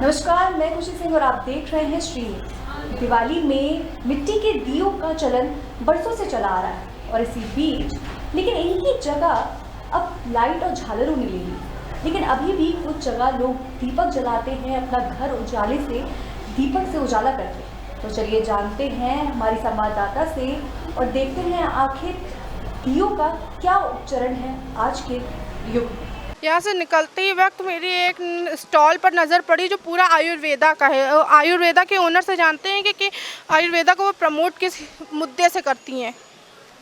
नमस्कार, मैं खुशी सिंह और आप देख रहे हैं श्री। दिवाली में मिट्टी के दियों का चलन बरसों से चला आ रहा है और इसी बीच लेकिन इनकी जगह अब लाइट और झालरों ने ले ली। लेकिन अभी भी कुछ जगह लोग दीपक जलाते हैं, अपना घर उजाले से दीपक से उजाला करते हैं। तो चलिए जानते हैं हमारी संवाददाता से और देखते हैं आखिर दियों का क्या उपचरण है आज के युग में। यहाँ से निकलते ही वक्त मेरी एक स्टॉल पर नज़र पड़ी जो पूरा आयुर्वेदा का है। आयुर्वेदा के ओनर से जानते हैं कि आयुर्वेदा को वो प्रमोट किस मुद्दे से करती हैं।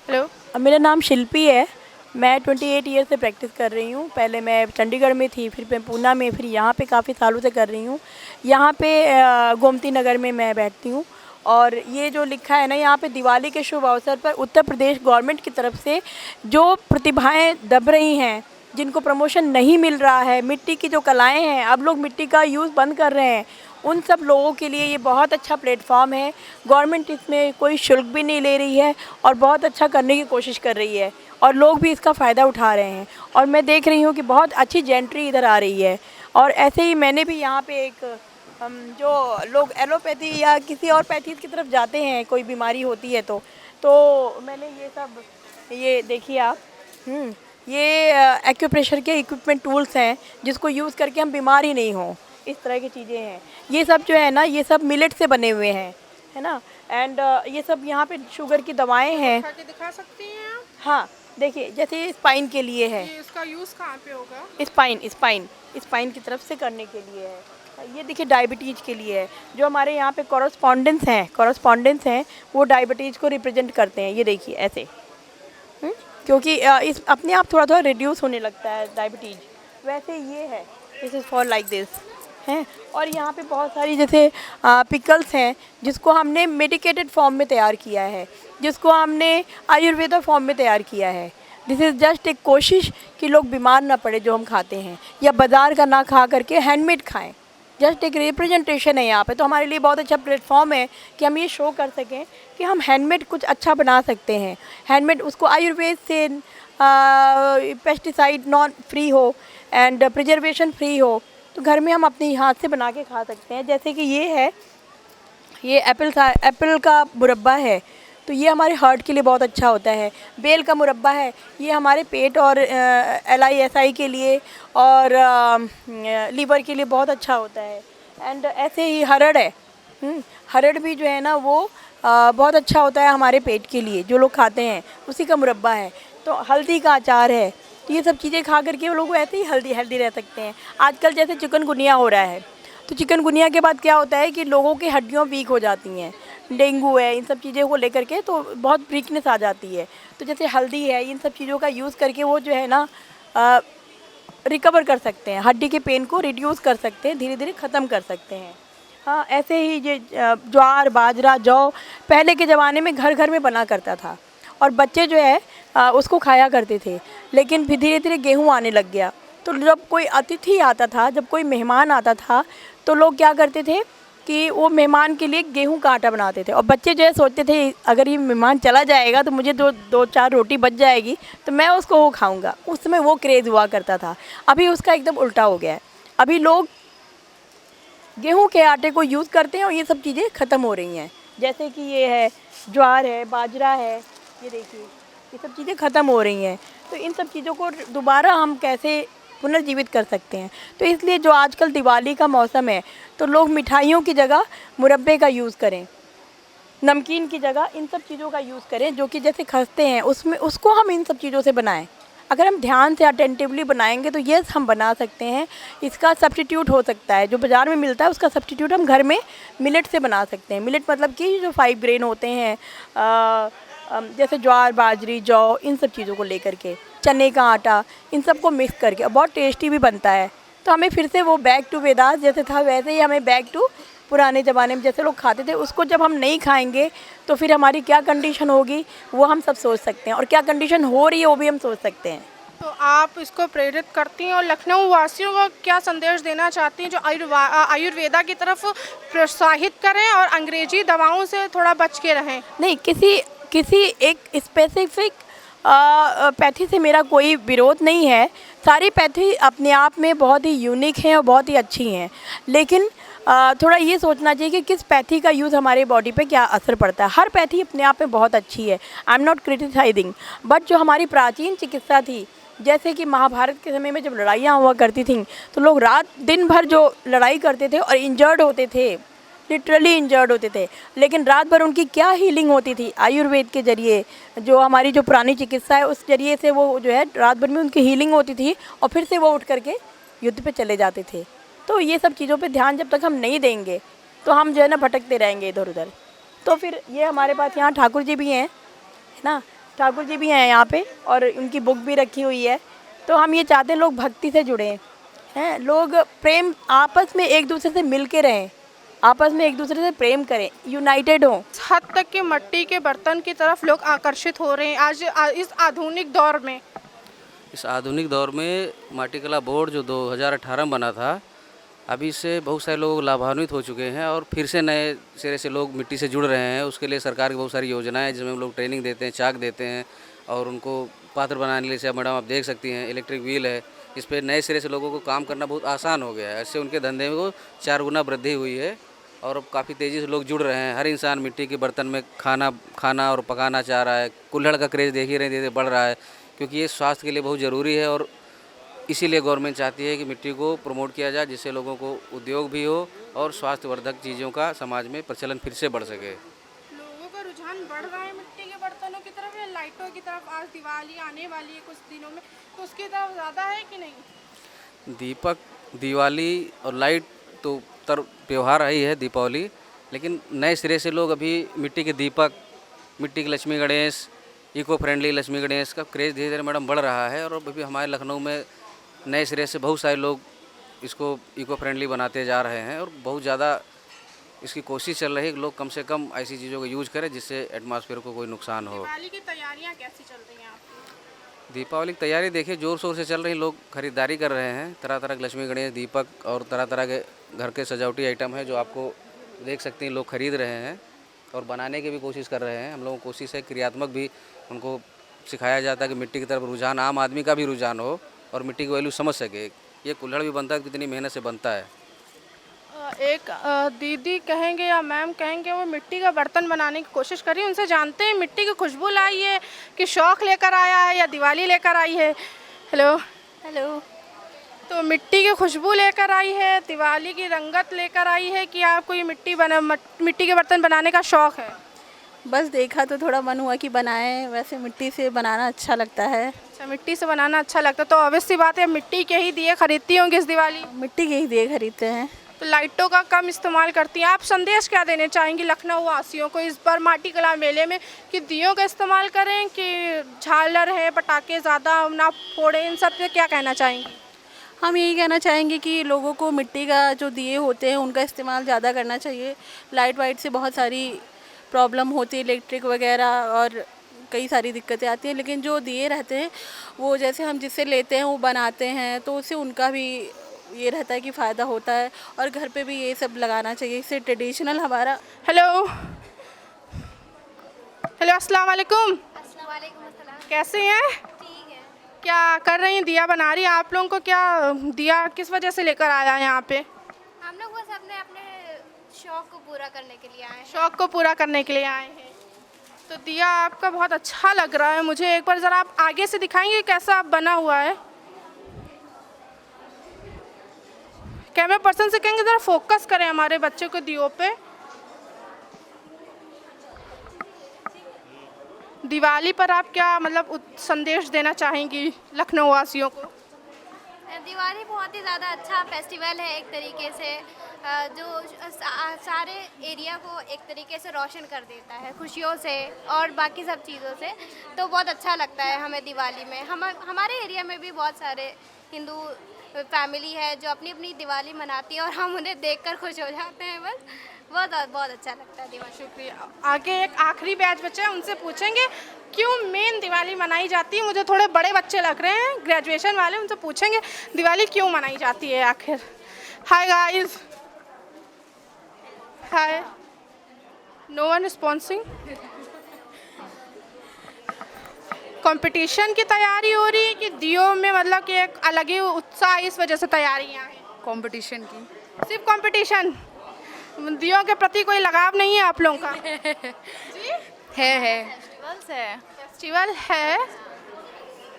हेलो, मेरा नाम शिल्पी है। मैं 28 ईयर से प्रैक्टिस कर रही हूँ। पहले मैं चंडीगढ़ में थी, फिर मैं पूना में, फिर यहाँ पे काफ़ी सालों से कर रही हूँ। यहाँ पे गोमती नगर में मैं बैठती हूँ। और ये जो लिखा है ना, यहाँ पे दिवाली के शुभ अवसर पर उत्तर प्रदेश गवर्नमेंट की तरफ से जो प्रतिभाएं दब रही हैं, जिनको प्रमोशन नहीं मिल रहा है, मिट्टी की जो कलाएं हैं, अब लोग मिट्टी का यूज़ बंद कर रहे हैं, उन सब लोगों के लिए ये बहुत अच्छा प्लेटफॉर्म है। गवर्नमेंट इसमें कोई शुल्क भी नहीं ले रही है और बहुत अच्छा करने की कोशिश कर रही है और लोग भी इसका फ़ायदा उठा रहे हैं। और मैं देख रही हूँ कि बहुत अच्छी जेंट्री इधर आ रही है। और ऐसे ही मैंने भी यहाँ पे एक जो लोग एलोपैथी या किसी और पैथीज़ की तरफ जाते हैं, कोई बीमारी होती है तो मैंने ये सब, ये देखिए आप, ये एक्यूप्रेशर के इक्विपमेंट टूल्स हैं जिसको यूज़ करके हम बीमार ही नहीं हों, इस तरह की चीज़ें हैं। ये सब जो है ना, ये सब मिलेट से बने हुए हैं, है ना। एंड ये सब यहाँ पे शुगर की दवाएं हैं। दिखा सकती हैं आप? हाँ, देखिए, जैसे स्पाइन के लिए है। ये इसका यूज़ कहाँ पे होगा? स्पाइन की तरफ से करने के लिए है। ये देखिए डायबिटीज़ के लिए है। जो हमारे यहाँ पे कॉरेस्पॉन्डेंस हैं वो डायबिटीज़ को रिप्रेजेंट करते हैं। ये देखिए ऐसे, क्योंकि इस अपने आप थोड़ा थोड़ा रिड्यूस होने लगता है डायबिटीज़। वैसे ये है, this is for like this हैं। और यहाँ पे बहुत सारी जैसे पिकल्स हैं जिसको हमने मेडिकेटेड फॉर्म में तैयार किया है, जिसको हमने आयुर्वेदा फॉर्म में तैयार किया है। दिस इज़ जस्ट एक कोशिश कि लोग बीमार ना पड़े जो हम खाते हैं, या बाज़ार का ना खा करके हैंडमेड खाएं। जस्ट एक रिप्रेजेंटेशन है यहाँ पे। तो हमारे लिए बहुत अच्छा प्लेटफॉर्म है कि हम ये शो कर सकें कि हम हैंडमेड कुछ अच्छा बना सकते हैं। हैंडमेड, उसको आयुर्वेद से पेस्टिसाइड नॉन फ्री हो एंड प्रिजर्वेशन फ्री हो, तो घर में हम अपने हाथ से बना के खा सकते हैं। जैसे कि ये है, ये एप्पल का मुरब्बा है, तो ये हमारे हार्ट के लिए बहुत अच्छा होता है। बेल का मुरब्बा है, ये हमारे पेट और LISI के लिए और लीवर के लिए बहुत अच्छा होता है। एंड ऐसे ही हरड़ है, हरड़ भी जो है ना वो बहुत अच्छा होता है हमारे पेट के लिए, जो लोग खाते हैं उसी का मुरब्बा है। तो हल्दी का अचार है। तो ये सब चीज़ें खा करके वो लोग ऐसे ही हेल्दी रह सकते हैं। आजकल जैसे चिकनगुनिया हो रहा है, तो चिकनगुनिया के बाद क्या होता है कि लोगों की हड्डियाँ वीक हो जाती हैं, डेंगू है, इन सब चीज़ों को लेकर के तो बहुत वीकनेस आ जाती है। तो जैसे हल्दी है, इन सब चीज़ों का यूज़ करके वो जो है ना रिकवर कर सकते हैं, हड्डी के पेन को रिड्यूस कर सकते हैं, धीरे धीरे ख़त्म कर सकते हैं। हाँ, ऐसे ही ये ज्वार, बाजरा, जौ पहले के ज़माने में घर घर में बना करता था और बच्चे जो है उसको खाया करते थे। लेकिन फिर धीरे धीरे गेहूँ आने लग गया। तो जब कोई अतिथि आता था, जब कोई मेहमान आता था, तो लोग क्या करते थे कि वो मेहमान के लिए गेहूं का आटा बनाते थे। और बच्चे जो है सोचते थे अगर ये मेहमान चला जाएगा तो मुझे दो चार रोटी बच जाएगी तो मैं उसको वो खाऊंगा। उस समय वो क्रेज़ हुआ करता था। अभी उसका एकदम उल्टा हो गया है। अभी लोग गेहूं के आटे को यूज़ करते हैं और ये सब चीज़ें ख़त्म हो रही हैं। जैसे कि ये है, ज्वार है, बाजरा है, ये देखिए, ये सब चीज़ें ख़त्म हो रही हैं। तो इन सब चीज़ों को दोबारा हम कैसे पुनर्जीवित कर सकते हैं? तो इसलिए जो आजकल दिवाली का मौसम है, तो लोग मिठाइयों की जगह मुरब्बे का यूज़ करें, नमकीन की जगह इन सब चीज़ों का यूज़ करें, जो कि जैसे खस्ते हैं उसमें, उसको हम इन सब चीज़ों से बनाएं। अगर हम ध्यान से अटेंटिवली बनाएंगे तो यस, हम बना सकते हैं। इसका सब्स्टिट्यूट हो सकता है, जो बाज़ार में मिलता है उसका सब्स्टिट्यूट हम घर में मिलेट से बना सकते हैं। मिलेट मतलब कि जो 5 ग्रेन होते हैं, जैसे ज्वार, बाजरी, जौ, इन सब चीज़ों को लेकर के, चने का आटा, इन सब को मिक्स करके बहुत टेस्टी भी बनता है। तो हमें फिर से वो बैक टू वेदास जैसे था वैसे ही हमें बैक टू पुराने ज़माने में जैसे लोग खाते थे, उसको जब हम नहीं खाएंगे तो फिर हमारी क्या कंडीशन होगी वो हम सब सोच सकते हैं, और क्या कंडीशन हो रही है वो भी हम सोच सकते हैं। तो आप इसको प्रेरित करती हैं और लखनऊ वासियों को क्या संदेश देना चाहती हैं जो आयुर्वेदा की तरफ प्रोत्साहित करें और अंग्रेजी दवाओं से थोड़ा बच के रहें? नहीं, किसी एक स्पेसिफिक पैथी से मेरा कोई विरोध नहीं है। सारी पैथी अपने आप में बहुत ही यूनिक हैं और बहुत ही अच्छी हैं, लेकिन थोड़ा ये सोचना चाहिए कि किस पैथी का यूज़ हमारे बॉडी पे क्या असर पड़ता है। हर पैथी अपने आप में बहुत अच्छी है, I am not criticising, but जो हमारी प्राचीन चिकित्सा थी, जैसे कि महाभारत के समय में जब लड़ाइयाँ हुआ करती थीं तो लोग रात दिन भर जो लड़ाई करते थे और इंजर्ड होते थे, लिटरली इंजर्ड होते थे, लेकिन रात भर उनकी क्या हीलिंग होती थी आयुर्वेद के ज़रिए, जो हमारी जो पुरानी चिकित्सा है उस ज़रिए से वो जो है रात भर में उनकी हीलिंग होती थी और फिर से वो उठ करके युद्ध पे चले जाते थे। तो ये सब चीज़ों पे ध्यान जब तक हम नहीं देंगे तो हम जो है ना भटकते रहेंगे इधर उधर। तो फिर ये हमारे पास यहाँ ठाकुर जी भी हैं, है ना, ठाकुर जी भी हैं यहाँ पे और उनकी बुक भी रखी हुई है। तो हम ये चाहते हैं लोग भक्ति से जुड़ें, हैं, लोग प्रेम आपस में एक दूसरे से मिल के रहें, आपस में एक दूसरे से प्रेम करें, यूनाइटेड हों। हद तक के मिट्टी के बर्तन की तरफ लोग आकर्षित हो रहे हैं आज इस आधुनिक दौर में। इस आधुनिक दौर में माटी कला बोर्ड जो 2018 में बना था, अभी इससे बहुत सारे लोग लाभान्वित हो चुके हैं और फिर से नए सिरे से लोग मिट्टी से जुड़ रहे हैं। उसके लिए सरकार की बहुत सारी योजनाएं हैं जिसमें हम लोग ट्रेनिंग देते हैं, चाक देते हैं और उनको पात्र बनाने के लिए, मैडम आप देख सकती हैं इलेक्ट्रिक व्हील है, इस पर नए सिरे से लोगों को काम करना बहुत आसान हो गया है। इससे उनके धंधे में 4 गुना वृद्धि हुई है और अब काफ़ी तेज़ी से लोग जुड़ रहे हैं। हर इंसान मिट्टी के बर्तन में खाना और पकाना चाह रहा है। कुल्हड़ का क्रेज़ देख ही रहे धीरे बढ़ रहा है क्योंकि ये स्वास्थ्य के लिए बहुत ज़रूरी है और इसीलिए गवर्नमेंट चाहती है कि मिट्टी को प्रमोट किया जाए जिससे लोगों को उद्योग भी हो और स्वास्थ्यवर्धक चीज़ों का समाज में प्रचलन फिर से बढ़ सके। लोगों का रुझान बढ़ रहा है मिट्टी के बर्तनों की तरफ या लाइटों की तरफ? आज दिवाली आने वाली है कुछ दिनों में, तो उसकी तरफ ज़्यादा है कि नहीं? दीपक, दिवाली और लाइट तो त्यौहार ही है दीपावली, लेकिन नए सिरे से लोग अभी मिट्टी के दीपक, मिट्टी के लक्ष्मी गणेश, इको फ्रेंडली लक्ष्मी गणेश का क्रेज़ धीरे धीरे मैडम बढ़ रहा है और अभी हमारे लखनऊ में नए सिरे से बहुत सारे लोग इसको इको फ्रेंडली बनाते जा रहे हैं और बहुत ज़्यादा इसकी कोशिश चल रही है कि लोग कम से कम ऐसी चीज़ों का यूज़ करें जिससे एटमॉस्फेयर को कोई नुकसान हो। दिवाली की तैयारियां कैसी चल रही हैं आपकी? दीपावली की तैयारी देखिए ज़ोर शोर से चल रही, लोग खरीदारी कर रहे हैं। तरह तरह के लक्ष्मी गणेश, दीपक और तरह तरह के घर के सजावटी आइटम है जो आपको देख सकते हैं, लोग खरीद रहे हैं और बनाने की भी कोशिश कर रहे हैं। हम लोगों की कोशिश है क्रियात्मक भी उनको सिखाया जाता है कि मिट्टी की तरफ रुझान, आम आदमी का भी रुझान हो और मिट्टी की वैल्यू समझ सके। ये कुल्हड़ भी बनता है, कितनी मेहनत से बनता है। एक दीदी कहेंगे या मैम कहेंगे वो मिट्टी का बर्तन बनाने की कोशिश करी, उनसे जानते हैं मिट्टी की खुशबू लाई है कि शौक़ लेकर आया है या दिवाली लेकर आई है? Hello hello. तो मिट्टी की खुशबू लेकर आई है, दिवाली की रंगत लेकर आई है कि आपको ये मिट्टी के बर्तन बनाने का शौक़ है? बस देखा तो थोड़ा मन हुआ कि बनाएं, वैसे मिट्टी से बनाना अच्छा लगता है। अच्छा, मिट्टी से बनाना अच्छा लगता है तो ऑब्वियस सी बात है मिट्टी के ही दिए खरीदती होंगी इस दिवाली? मिट्टी के ही दिए खरीदते हैं। तो लाइटों का कम इस्तेमाल करती हैं। आप संदेश क्या देने चाहेंगी लखनऊ वासियों को इस बार माटी कला मेले में कि दियों का इस्तेमाल करें कि झालर है, पटाखे ज़्यादा ना फोड़ें, इन सब पे क्या कहना चाहेंगी? हम यही कहना चाहेंगे कि लोगों को मिट्टी का जो दिए होते हैं उनका इस्तेमाल ज़्यादा करना चाहिए। लाइट वाइट से बहुत सारी प्रॉब्लम होती है, इलेक्ट्रिक वगैरह और कई सारी दिक्कतें आती हैं, लेकिन जो दिए रहते हैं वो जैसे हम जिससे लेते हैं वो बनाते हैं तो उससे उनका भी ये रहता है कि फ़ायदा होता है और घर पे भी ये सब लगाना चाहिए, इससे ट्रेडिशनल हमारा। हेलो हेलो, अस्सलाम वालेकुम। कैसे हैं? ठीक है। क्या कर रही हैं? दिया बना रही हैं? आप लोगों को क्या दिया किस वजह से लेकर आया है यहाँ पे? हम लोग बस अपने अपने शौक को पूरा करने के लिए आए हैं। शौक़ को पूरा करने के लिए आए हैं। तो दिया आपका बहुत अच्छा लग रहा है मुझे, एक बार ज़रा आप आगे से दिखाएंगे कैसा आप बना हुआ है? कैमरा पर्सन से कहेंगे ज़रा फोकस करें हमारे बच्चे को दियों पे। दिवाली पर आप क्या मतलब संदेश देना चाहेंगी लखनऊ वासियों को? दिवाली बहुत ही ज़्यादा अच्छा फेस्टिवल है एक तरीके से, जो सारे एरिया को एक तरीके से रोशन कर देता है खुशियों से और बाकी सब चीज़ों से। तो बहुत अच्छा लगता है हमें दिवाली में। हमारे एरिया में भी बहुत सारे हिंदू फैमिली है जो अपनी अपनी दिवाली मनाती है और हम उन्हें देखकर खुश हो जाते हैं। बस बहुत अच्छा लगता है दिवाली। शुक्रिया। आगे एक आखिरी बैच बच्चे हैं, उनसे पूछेंगे क्यों मेन दिवाली मनाई जाती है। मुझे थोड़े बड़े बच्चे लग रहे हैं, ग्रेजुएशन वाले, उनसे पूछेंगे दिवाली क्यों मनाई जाती है आखिर। हाय गाइस, हाय, नो वन रिस्पॉन्सिंग। कंपटीशन की तैयारी हो रही है कि दियों में मतलब कि एक अलग ही उत्साह इस वजह से तैयारियां हैं? कंपटीशन की। सिर्फ कंपटीशन? दियों के प्रति कोई लगाव नहीं है आप लोगों का? है फेस्टिवल है,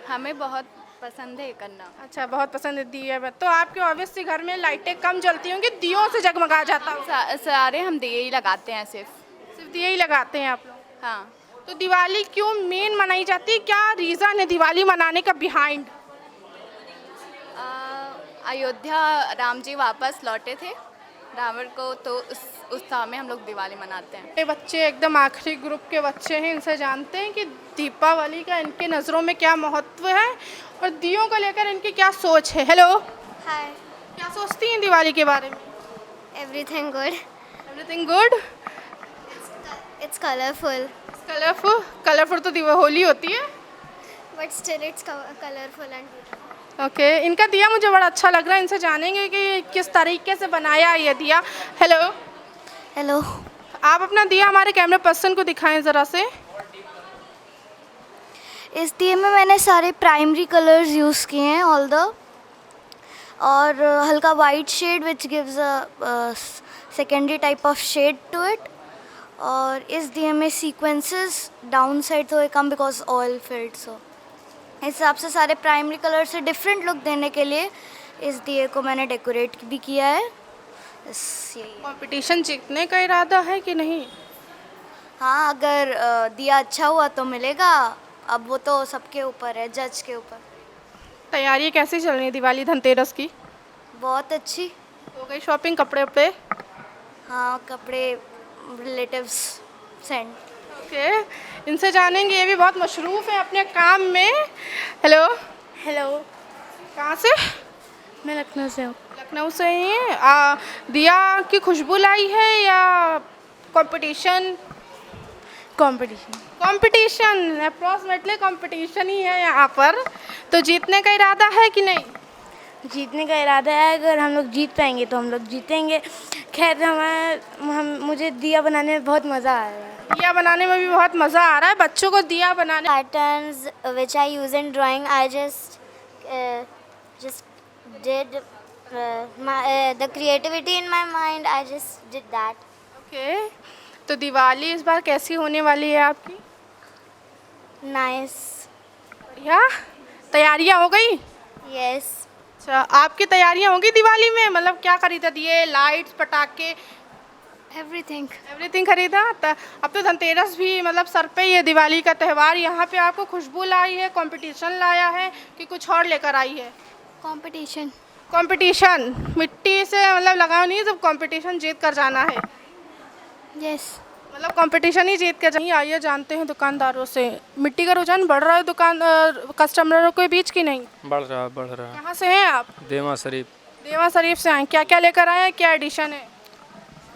हमें बहुत पसंद है करना। अच्छा बहुत पसंद है दिए में। तो आपके ऑब्वियसली घर में लाइटें कम जलती होंगी, दियों से जगमगा जाता होगा। सारे हम दिए ही लगाते हैं, सिर्फ दिए ही लगाते हैं आप लोग? हाँ। तो दिवाली क्यों मेन मनाई जाती है, क्या रीज़न है दिवाली मनाने का बिहाइंड? अयोध्या राम जी वापस लौटे थे रावण को, तो उस उत्साह में हम लोग दिवाली मनाते हैं। ये बच्चे एकदम आखिरी ग्रुप के बच्चे हैं, इनसे जानते हैं कि दीपावली का इनके नज़रों में क्या महत्व है और दियों को लेकर इनकी क्या सोच है। हेलो, हाय, क्या सोचती हैं दिवाली के बारे में? Everything good, everything good, it's colourful, colourful. Colourful तो होली होती है। But still it's colourful and okay इनका दिया मुझे बड़ा अच्छा लग रहा है, इनसे जानेंगे कि किस तरीके से बनाया है ये दिया। हेलो, हेलो, आप अपना दिया हमारे कैमरा पर्सन को दिखाएं ज़रा से। इस दिए में मैंने सारे प्राइमरी कलर्स यूज़ किए हैं, ऑल द, और हल्का white shade which gives a secondary type of shade to it. और इस दिए में सीक्वेंसेस डाउन साइड थोड़े कम बिकॉज ऑयल फिल्ड, सो इस हिसाब से सारे प्राइमरी कलर से डिफरेंट लुक देने के लिए इस दिए को मैंने डेकोरेट भी किया है। बस यही है। कंपटीशन जीतने का इरादा है कि नहीं? हाँ, अगर दिया अच्छा हुआ तो मिलेगा, अब वो तो सबके ऊपर है, जज के ऊपर। तैयारी कैसी चल रही है दिवाली धनतेरस की? बहुत अच्छी। हो गई शॉपिंग, कपड़े उपड़े? हाँ, कपड़े रिलेटिव्स सेंड। ओके इनसे जानेंगे, ये भी बहुत मशरूफ़ है अपने काम में। हेलो, हेलो, कहाँ से? मैं लखनऊ से हूँ। लखनऊ से ही हैं। दिया की खुशबू लाई है या कंपटीशन? कंपटीशन अप्रॉक्सीमेटली कंपटीशन ही है यहाँ पर। तो जीतने का इरादा है कि नहीं? जीतने का इरादा है, अगर हम लोग जीत पाएंगे तो हम लोग जीतेंगे। खैर मुझे दिया बनाने में बहुत मज़ा आ रहा है। दिया बनाने में भी बहुत मज़ा आ रहा है बच्चों को दिया बनाने। Patterns which I use in drawing, I just did the creativity in my mind. I just did that. Okay तो दिवाली इस बार कैसी होने वाली है आपकी? Nice. बढ़िया, तैयारियाँ हो गई? Yes. अच्छा आपकी तैयारियाँ होंगी दिवाली में, मतलब क्या खरीदा, दिए, लाइट्स, पटाखे, Everything. एवरीथिंग खरीदा? अब तो धनतेरस भी मतलब सर पे ही है दिवाली का त्यौहार। यहाँ पे आपको खुशबू लाई है, कंपटीशन लाया है कि कुछ और लेकर आई है? Competition. कंपटीशन मिट्टी से मतलब लगाओ नहीं, सब कंपटीशन जीत कर जाना है। Yes. मतलब कंपटीशन ही जीत कर जाइए। आइए जानते हैं दुकानदारों से, मिट्टी का रुझान बढ़ रहा है दुकान कस्टमरों के बीच की नहीं? बढ़ रहा है। कहाँ से हैं आप? देवा शरीफ। देवा शरीफ से आए, क्या क्या लेकर आए हैं, क्या एडिशन है?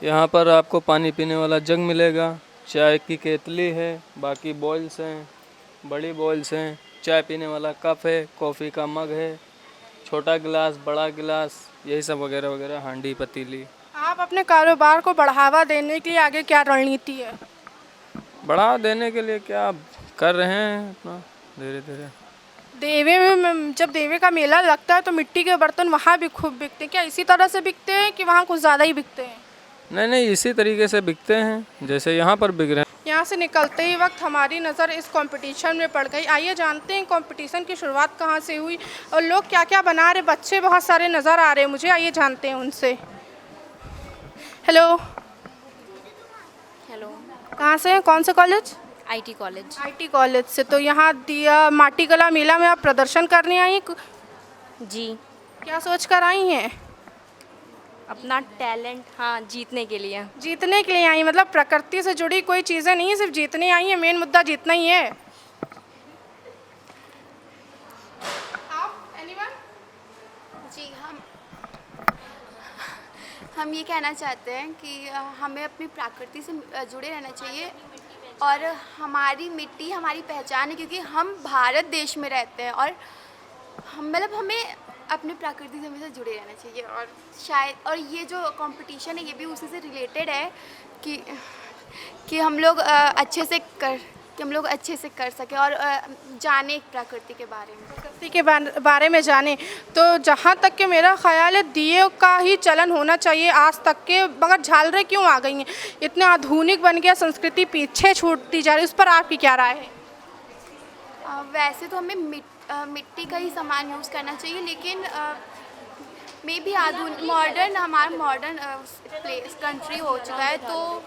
यहाँ पर आपको पानी पीने वाला जग मिलेगा, चाय की केतली है, बाकी बॉयल्स हैं, बड़ी बॉयल्स हैं, चाय पीने वाला कप है, कॉफ़ी का मग है, छोटा गिलास, बड़ा गिलास, यही सब वगैरह वगैरह, हांडी पतीली। आप अपने कारोबार को बढ़ावा देने के लिए आगे क्या रणनीति है? बढ़ावा देने के लिए क्या कर रहे हैं अपना धीरे धीरे। देवे में जब देवे का मेला लगता है तो मिट्टी के बर्तन वहाँ भी खूब बिकते हैं, क्या इसी तरह से बिकते हैं कि वहाँ कुछ ज़्यादा ही बिकते हैं? नहीं, इसी तरीके से बिकते हैं जैसे यहाँ पर बिक रहे हैं। यहाँ से निकलते ही वक्त हमारी नज़र इस कंपटीशन में पड़ गई। आइए जानते हैं कंपटीशन की शुरुआत कहाँ से हुई और लोग क्या क्या बना रहे। बच्चे बहुत सारे नज़र आ रहे हैं मुझे, आइए जानते हैं उनसे। हेलो, हेलो, कहाँ से हैं, कौन से college? IT college. IT college से। तो यहाँ दिया माटी कला मेला में आप प्रदर्शन करने आई? जी, क्या सोच कर आई हैं? अपना टैलेंट, हाँ, जीतने के लिए। जीतने के लिए आई, मतलब प्रकृति से जुड़ी कोई चीज़ें नहीं है, सिर्फ जीतने आई है। मेन मुद्दा जीतना ही है। आप एनीवन? जी, हम ये कहना चाहते हैं कि हमें अपनी प्रकृति से जुड़े रहना चाहिए और हमारी मिट्टी हमारी पहचान है, क्योंकि हम भारत देश में रहते हैं और हमें अपने प्रकृति से हमेशा जुड़े रहना चाहिए। और शायद ये जो कंपटीशन है ये भी उसी से रिलेटेड है कि हम लोग अच्छे से कि हम लोग अच्छे से कर सकें और जाने प्रकृति के बारे में। प्रकृति के बारे में जाने, तो जहाँ तक कि मेरा ख्याल है दिए का ही चलन होना चाहिए आज तक के, मगर झालरें क्यों आ गई हैं? इतना आधुनिक बन गया, संस्कृति पीछे छूटती जा रही है, उस पर आपकी क्या राय है? वैसे तो हमें मिट्टी का ही सामान यूज़ करना चाहिए, लेकिन मे भी मॉडर्न हमारा मॉडर्न कंट्री हो चुका है, तो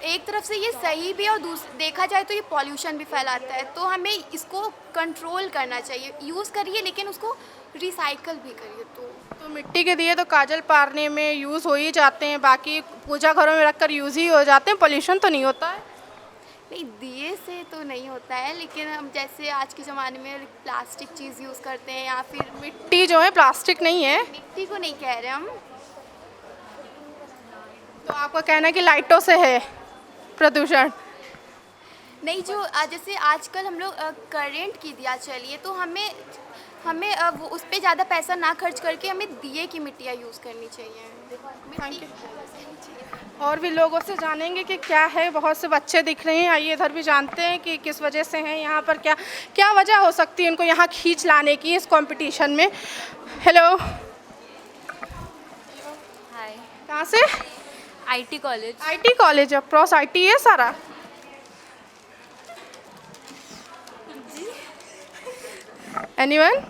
एक तरफ से ये सही भी है और देखा जाए तो ये पॉल्यूशन भी फैलाता है, तो हमें इसको कंट्रोल करना चाहिए। यूज़ करिए लेकिन उसको रिसाइकल भी करिए। तो मिट्टी के दिए तो काजल पारने में यूज़ हो ही जाते हैं, बाकी पूजा घरों में रखकर यूज़ ही हो जाते हैं, पॉल्यूशन तो नहीं होता है? नहीं, दिए से तो नहीं होता है, लेकिन हम जैसे आज के ज़माने में प्लास्टिक चीज़ यूज़ करते हैं, या फिर मिट्टी जो है प्लास्टिक नहीं है, मिट्टी को नहीं कह रहे हम। तो आपका कहना है कि लाइटों से है प्रदूषण? नहीं, जो जैसे आजकल हम लोग करेंट की दिया चलिए, तो हमें वो उस पर ज़्यादा पैसा ना खर्च करके हमें दिए की मिट्टियाँ यूज़ करनी चाहिए। और भी लोगों से जानेंगे कि क्या है, बहुत से बच्चे दिख रहे हैं, आइए इधर भी जानते हैं कि किस वजह से हैं यहाँ पर, क्या क्या वजह हो सकती है इनको यहाँ खींच लाने की इस कंपटीशन में। हेलो, हाय, कहाँ से? IT college. आईटी कॉलेज, अप्रॉस आईटी है सारा? जी। एनीवन?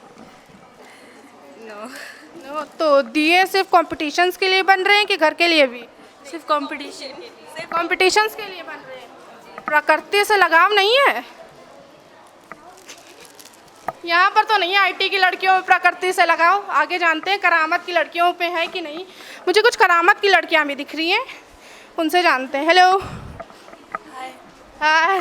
नो। तो दिए सिर्फ कॉम्पिटिशन्स के लिए बन रहे हैं कि घर के लिए भी? सिर्फ कंपटीशन, सिर्फ कॉम्पिटिशन्स के लिए बन रहे हैं। प्रकृति से लगाव नहीं है यहाँ पर? तो नहीं है आईटी की लड़कियों में प्रकृति से लगाव। आगे जानते हैं करामत की लड़कियों पे है कि नहीं। मुझे कुछ करामत की लड़कियाँ भी दिख रही हैं, उनसे जानते हैं। हेलो, हाय,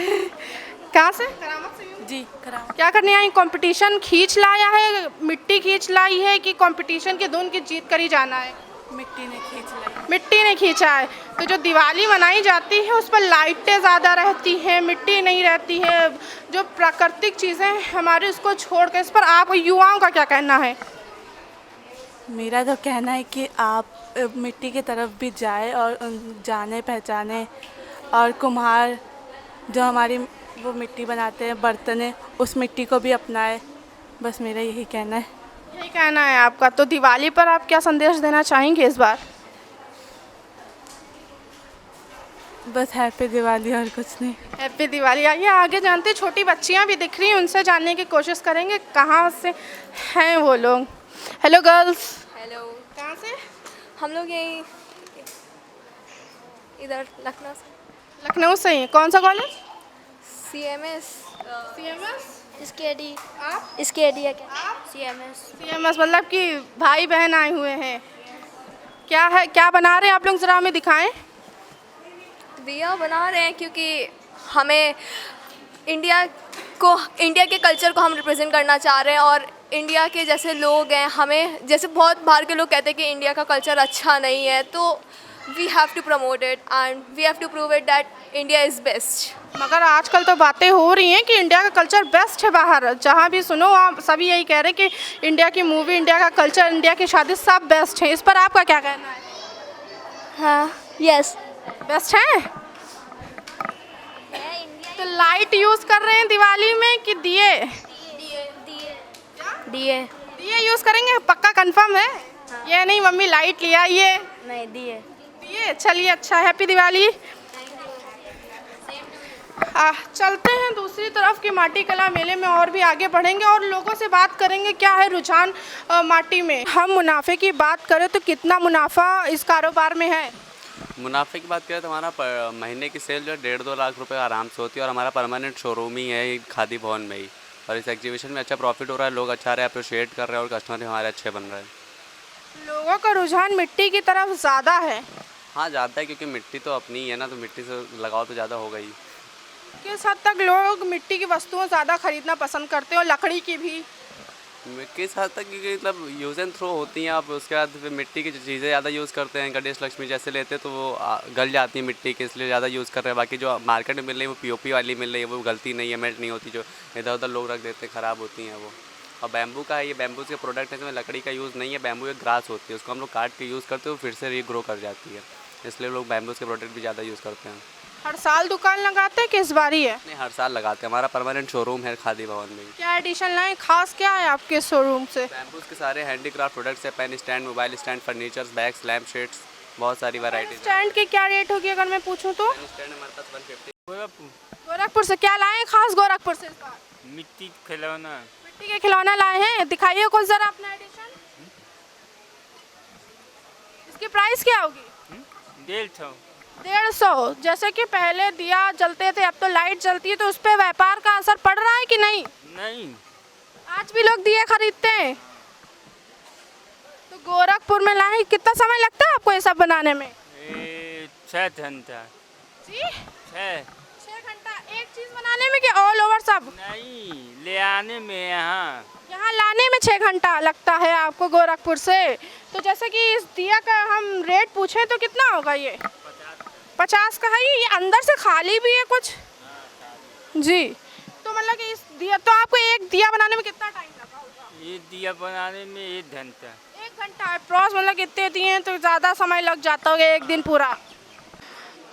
कहाँ से? करामत से? जी, करामत। क्या करने आई? कंपटीशन खींच लाया है, मिट्टी खींच लाई है कि कंपटीशन की धुन की जीत कर ही जाना है? मिट्टी ने खींच लाई। मिट्टी ने खींचा है। तो जो दिवाली मनाई जाती है उस पर लाइटें ज़्यादा रहती हैं, मिट्टी नहीं रहती है, जो प्राकृतिक चीज़ें हमारे उसको छोड़ कर, इस पर आप युवाओं का क्या कहना है? मेरा तो कहना है कि आप मिट्टी की तरफ भी जाए और जाने पहचाने, और कुम्हार जो हमारी वो मिट्टी बनाते हैं बर्तन, उस मिट्टी को भी अपनाए। बस मेरा यही कहना है। यही कहना है आपका। तो दिवाली पर आप क्या संदेश देना चाहेंगे इस बार? बस हैप्पी दिवाली, और कुछ नहीं। हैप्पी दिवाली। आइए आगे जानते हैं, छोटी बच्चियां भी दिख रही हैं, उनसे जानने की कोशिश करेंगे कहाँ से हैं वो लोग। Hello girls. हेलो, कहाँ से? हम लोग यहीं इधर लखनऊ से। लखनऊ से ही। कौन सा कॉलेज? CMS। CMS? SKD। आप? SKD है क्या? CMS। CMS मतलब कि भाई बहन आए हुए हैं। क्या है, क्या बना रहे हैं आप लोग, ज़रा हमें दिखाएं। दिया बना रहे हैं क्योंकि हमें इंडिया के कल्चर को हम रिप्रेजेंट करना चाह रहे हैं, और इंडिया के जैसे लोग हैं, हमें जैसे बहुत बाहर के लोग कहते हैं कि इंडिया का कल्चर अच्छा नहीं है, तो we have to promote it and we have to prove it that India is best. मगर आजकल तो बातें हो रही हैं कि इंडिया का कल्चर बेस्ट है बाहर, जहाँ भी सुनो आप सभी यही कह रहे हैं कि इंडिया की मूवी, इंडिया का कल्चर, इंडिया की शादी सब बेस्ट है। इस पर आपका क्या कहना है? हाँ, यस, बेस्ट है। तो लाइट यूज़ कर रहे हैं दिवाली में कि दिए? दिए। दिए यूज़ करेंगे, पक्का कंफर्म है? हाँ। ये नहीं मम्मी लाइट लिया, ये नहीं, दिए। दिए। चलिए अच्छा, हैप्पी दिवाली। चलते हैं दूसरी तरफ की माटी कला मेले में, और भी आगे बढ़ेंगे और लोगों से बात करेंगे क्या है रुझान माटी में। हम मुनाफे की बात करें तो कितना मुनाफा इस कारोबार में है? मुनाफे की बात करें तो हमारा महीने की सेल जो है 1.5-2 लाख रुपए आराम से होती है, और हमारा परमानेंट शोरूम ही है खादी भवन में ही, और इस एग्जीबिशन में अच्छा प्रॉफिट हो रहा है, लोग अच्छा रहे अप्रिशिएट कर रहे हैं और कस्टमर भी हमारे अच्छे बन रहे हैं। लोगों का रुझान मिट्टी की तरफ ज़्यादा है? हाँ, ज़्यादा है, क्योंकि मिट्टी तो अपनी ही है ना, तो मिट्टी से लगाव तो ज़्यादा होगा ही। किस हद तक लोग मिट्टी की वस्तुएं ज़्यादा खरीदना पसंद करते हैं, और लकड़ी की भी? किस हद तक, क्योंकि मतलब यूज़ एंड थ्रो होती हैं, आप उसके बाद फिर मिट्टी की चीज़ें ज़्यादा यूज़ करते हैं। गणेश लक्ष्मी जैसे लेते हैं तो वो गल जाती है मिट्टी के, इसलिए ज़्यादा यूज़ कर रहे हैं। बाकी जो मार्केट में मिल रही है वो POP वाली मिल रही है, वो गलती नहीं है, मेल्ट नहीं होती, जो इधर उधर लोग रख देते हैं, ख़राब होती हैं वो। और बैम्बू का है, ये बैम्बू के प्रोडक्ट है, इसमें लकड़ी का यूज़ नहीं है। बैम्बू एक ग्रास होती है, उसको हम लोग काट के यूज़ करते हैं, वो फिर से रीग्रो कर जाती है, इसलिए लोग बैम्बू के प्रोडक्ट भी ज़्यादा यूज़ करते हैं। हर साल दुकान लगाते हैं कि इस बार ही है? नहीं, हर साल लगाते हैं, हमारा परमानेंट शोरूम है खादी भवन में। क्या एडिशन लाए, खास क्या है आपके शोरूम से? बैम्बूज के सारे हैंडीक्राफ्ट प्रोडक्ट्स है, pen stand, mobile stand, furnitures, bags, lamp shades, बहुत सारी वैरायटीज। स्टैंड की क्या रेट होगी अगर मैं पूछूं तो? स्टैंड हमारे पास 150। गोरखपुर से क्या लाए हैं खास गोरखपुर से इस बार? मिट्टी खिलौना। मिट्टी के खिलौना लाए हैं, दिखाइए कुछ जरा अपना एडिशन। इसकी प्राइस क्या होगी? 150। 150। जैसे कि पहले दिया जलते थे, अब तो लाइट जलती है, तो उस पर व्यापार का असर पड़ रहा है कि नहीं? नहीं, आज भी लोग दिए खरीदते हैं। तो गोरखपुर में लाए, कितना समय लगता है आपको ये सब बनाने में? 6 घंटा। जी, 6 घंटा एक चीज बनाने में कि ऑल ओवर सब? नहीं, ले आने में यहाँ लाने में 6 घंटा लगता है आपको गोरखपुर से। तो जैसे कि इस दिया का हम रेट पूछें तो कितना होगा ये? 50 का है ये अंदर से खाली भी है कुछ? जी, तो मतलब कि इस दिया, तो आपको एक दिया बनाने में कितना टाइम लगा होगा? ये दिया बनाने में 1 घंटा। 1 घंटा अप्रॉक्स, मतलब कितने दिए हैं तो ज़्यादा समय लग जाता होगा, एक दिन पूरा।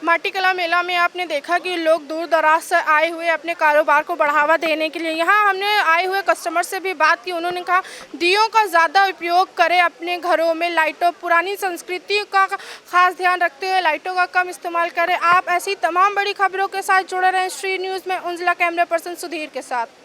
माटी कला मेला में आपने देखा कि लोग दूर दराज से आए हुए अपने कारोबार को बढ़ावा देने के लिए, यहाँ हमने आए हुए कस्टमर से भी बात की। उन्होंने कहा दियों का ज़्यादा उपयोग करें अपने घरों में, लाइटों, पुरानी संस्कृति का खास ध्यान रखते हुए लाइटों का कम इस्तेमाल करें। आप ऐसी तमाम बड़ी खबरों के साथ जुड़े रहें श्री न्यूज़ में। उंजला कैमरा पर्सन सुधीर के साथ।